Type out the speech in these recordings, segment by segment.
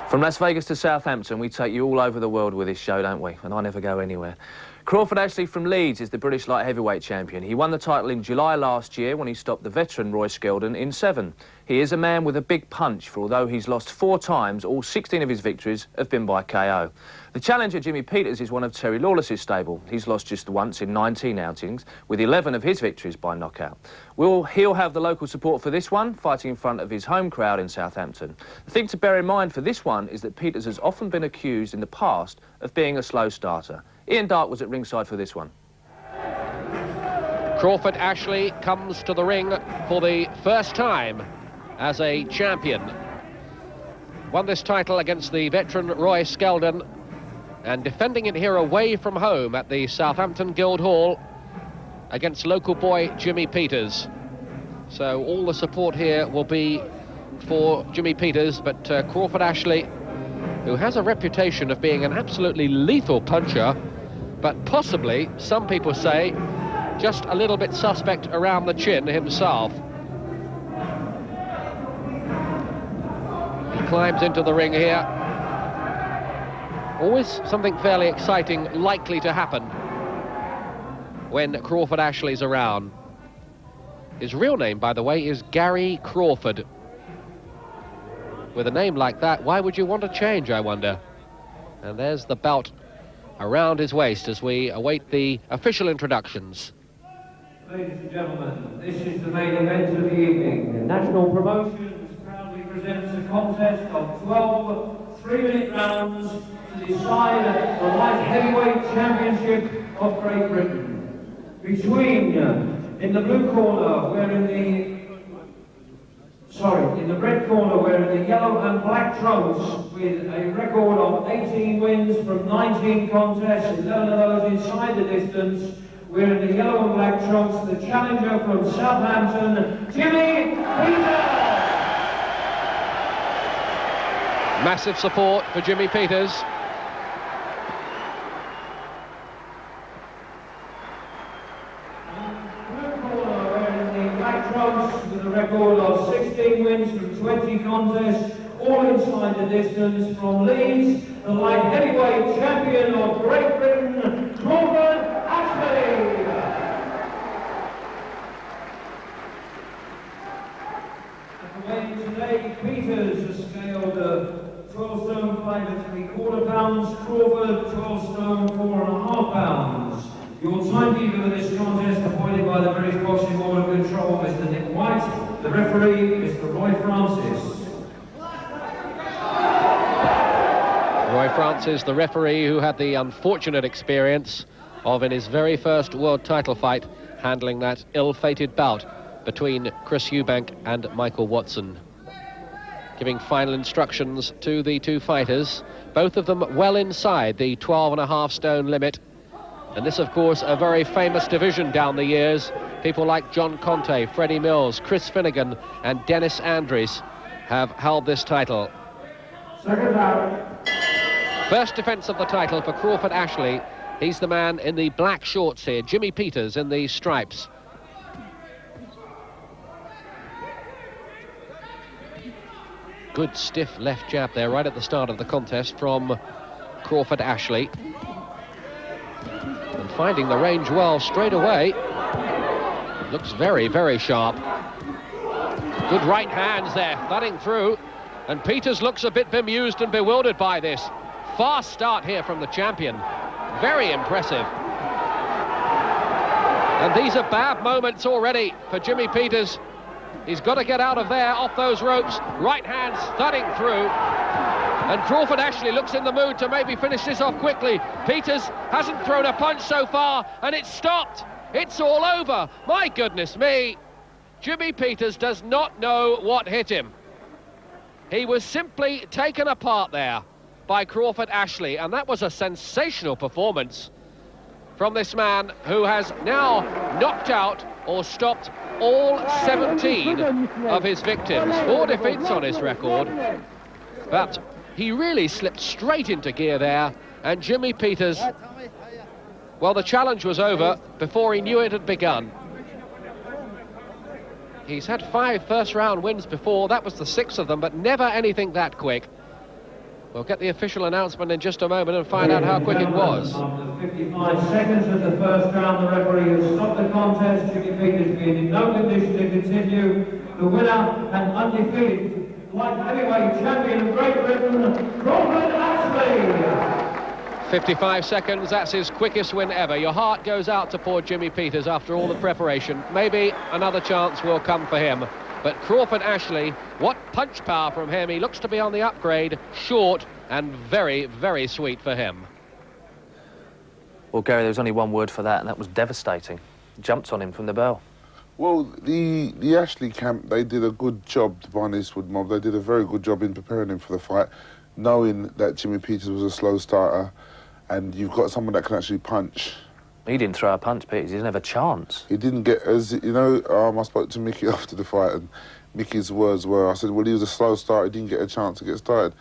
From Las Vegas to Southampton, we take you all over the world with this show, don't we? And I never go anywhere. Crawford Ashley from Leeds is the British light heavyweight champion. He won the title in July last year when he stopped the veteran Roy Skeldon in 7. He is a man with a big punch, for although he's lost 4 times, all 16 of his victories have been by KO. The challenger, Jimmy Peters, is one of Terry Lawless's stable. He's lost just once in 19 outings, with 11 of his victories by knockout. He'll have the local support for this one, fighting in front of his home crowd in Southampton. The thing to bear in mind for this one is that Peters has often been accused in the past of being a slow starter. Ian Darke was at ringside for this one. Crawford Ashley comes to the ring for the first time as a champion. Won this title against the veteran Roy Skeldon and defending it here away from home at the Southampton Guildhall against local boy Jimmy Peters. So all the support here will be for Jimmy Peters, but Crawford Ashley, who has a reputation of being an absolutely lethal puncher, but possibly, some people say, just a little bit suspect around the chin himself. He climbs into the ring here. Always something fairly exciting likely to happen when Crawford Ashley's around. His real name, by the way, is Gary Crawford. With a name like that, why would you want to change, I wonder? And there's the belt around his waist as we await the official introductions. Ladies and gentlemen, this is the main event of the evening. The National Promotions proudly presents a contest of 12 3-minute rounds to decide the light heavyweight championship of Great Britain. Between, in the blue corner, in the red corner, wearing the yellow and black trunks with a record of 18 wins from 19 contests, 11 of those inside the distance. Wearing the yellow and black trunks, the challenger from Southampton, Jimmy Peters! Massive support for Jimmy Peters. With a record of 16 wins from 20 contests, all inside the distance, from Leeds, the light heavyweight champion of Great Britain, Crawford Ashley. And today, Peters has scaled 12 stone 5 3/4 pounds, Crawford 12 stone 4.5 pounds. Your timekeeper for this contest, appointed by the British Boxing Board of Control, Mr. Nick White. The referee, Mr. Roy Francis. Roy Francis, the referee who had the unfortunate experience of, in his very first world title fight, handling that ill-fated bout between Chris Eubank and Michael Watson. Giving final instructions to the two fighters, both of them well inside the 12.5 stone limit. And this, of course, a very famous division down the years. People like John Conte, Freddie Mills, Chris Finnegan and Dennis Andries have held this title. Second round. First defence of the title for Crawford Ashley. He's the man in the black shorts here, Jimmy Peters in the stripes. Good stiff left jab there right at the start of the contest from Crawford Ashley. And finding the range well straight away. Looks very, very sharp. Good right hands there, thudding through. And Peters looks a bit bemused and bewildered by this. Fast start here from the champion. Very impressive. And these are bad moments already for Jimmy Peters. He's got to get out of there, off those ropes. Right hands thudding through. And Crawford Ashley looks in the mood to maybe finish this off quickly. Peters hasn't thrown a punch so far, and it's stopped. It's all over. My goodness me. Jimmy Peters does not know what hit him. He was simply taken apart there by Crawford Ashley, and that was a sensational performance from this man who has now knocked out or stopped all 17 of his victims. 4 defeats on his record, but he really slipped straight into gear there, and Jimmy Peters, well, the challenge was over before he knew it had begun. He's had 5 first-round wins before. That was the 6th of them, but never anything that quick. We'll get the official announcement in just a moment and find out how quick it was. After 55 seconds of the first round, the referee has stopped the contest. Jimmy Peters being in no condition to continue. The winner and undefeated light heavyweight champion of Great Britain, Crawford Ashley. 55 seconds, that's his quickest win ever. Your heart goes out to poor Jimmy Peters after all the preparation. Maybe another chance will come for him. But Crawford Ashley, what punch power from him. He looks to be on the upgrade, short and very, very sweet for him. Well, Gary, there was only one word for that, and that was devastating. Jumped on him from the bell. Well, the Ashley camp, they did a good job, the Barn Eastwood mob. They did a very good job in preparing him for the fight, knowing that Jimmy Peters was a slow starter, and you've got someone that can actually punch. He didn't throw a punch, Peters. He didn't have a chance. He didn't get, as you know, I spoke to Mickey after the fight, and Mickey's words were, I said, well, he was a slow starter, he didn't get a chance to get started.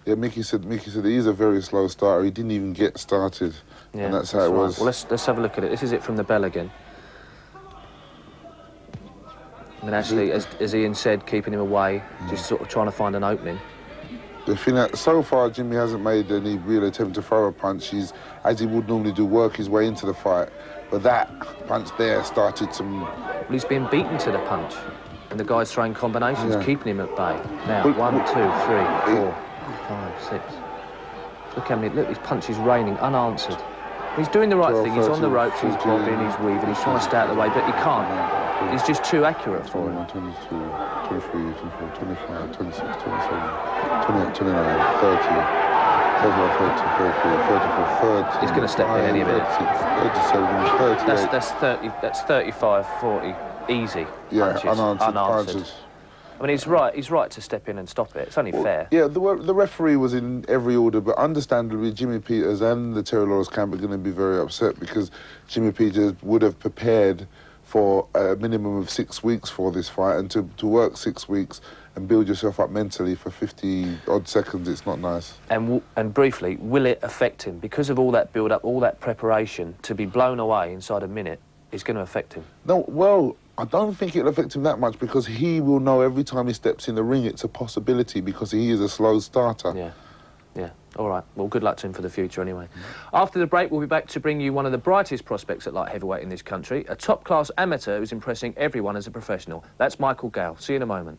Yeah, Mickey said he's a very slow starter, he didn't even get started. Yeah, and that's how it was. Well, let's have a look at it. This is it from the bell again. I mean, actually, as Ian said, keeping him away, just sort of trying to find an opening. The thing that, so far, Jimmy hasn't made any real attempt to throw a punch. He's, as he would normally do, work his way into the fight. But that punch there started some... Well, he's being beaten to the punch. And the guy's throwing combinations, keeping him at bay. Now, Well, 1, 2, 3, 4, 5, 6. Look how many, look, his punch is raining, unanswered. He's doing the right 12, thing, he's on the 13, ropes, he's 14, bobbing, he's weaving, he's trying to stay out of the way, but he can't. He's just too accurate for him. 22, 23, 24, 25, 26, 27, 28, 29, 30, 31, 32, 33, 34, 30. He's going to step in any minute. 36, 37, 38. That's 35, 40, easy Yeah, punches, unanswered unanswered. punches. I mean, he's right to step in and stop it. It's only fair. Yeah, the referee was in every order, but understandably, Jimmy Peters and the Terry Lawless camp are going to be very upset because Jimmy Peters would have prepared for a minimum of 6 weeks for this fight, and to work 6 weeks and build yourself up mentally for 50-odd seconds, it's not nice. And briefly, will it affect him? Because of all that build-up, all that preparation, to be blown away inside a minute is going to affect him. No, well, I don't think it'll affect him that much because he will know every time he steps in the ring it's a possibility because he is a slow starter. Yeah. All right. Well, good luck to him for the future anyway. After the break, we'll be back to bring you one of the brightest prospects at light heavyweight in this country, a top-class amateur who's impressing everyone as a professional. That's Michael Gale. See you in a moment.